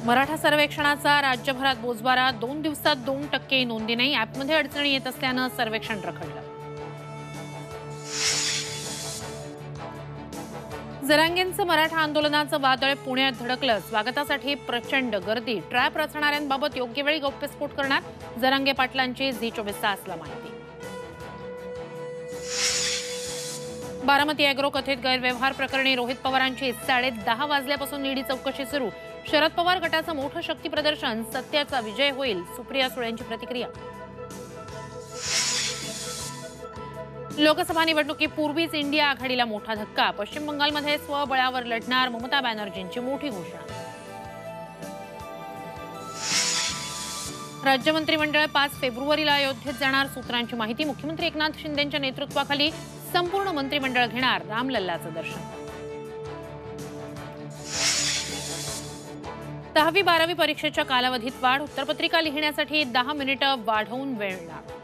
मराठा सर्वेक्षणाचा राज्यभरात बोजबारा 2 दिवसात 2% नोंदी नाही. ॲपमध्ये अडचणी येत असल्यानं सर्वेक्षण रखडलं. जरांगेंचं मराठा आंदोलनाचं वादळ पुण्यात धडकलं. स्वागतासाठी प्रचंड गर्दी. ट्रॅप रचणाऱ्यांबाबत योग्य वेळी गौप्यस्फोट करणार जरांगे पाटलांची झी24 तासला माहिती. बारामती अॅग्रो कथित गैरव्यवहार प्रकरणी रोहित पवारांची 10:30 वाजल्यापासून ईडी चौकशी सुरू. शरद पवार गटाचं मोठं शक्ती प्रदर्शन. सत्याचा विजय होईल, सुप्रिया सुळेंची प्रतिक्रिया. लोकसभा निवडणुकीपूर्वीच इंडिया आघाडीला मोठा धक्का. पश्चिम बंगालमध्ये स्वबळावर लढणार ममता बॅनर्जींची मोठी घोषणा. राज्य मंत्रिमंडळ 5 फेब्रुवारीला अयोध्येत जाणार. सूत्रांची माहिती. मुख्यमंत्री एकनाथ शिंदेंच्या नेतृत्वाखाली संपूर्ण मंत्रिमंडळ घेणार रामलल्लाचं दर्शन. 10वी 12वी परीक्षेच्या कालावधीत वाढ. उत्तरपत्रिका लिहिण्यासाठी 10 मिनिटं वाढवून वेळ लागला.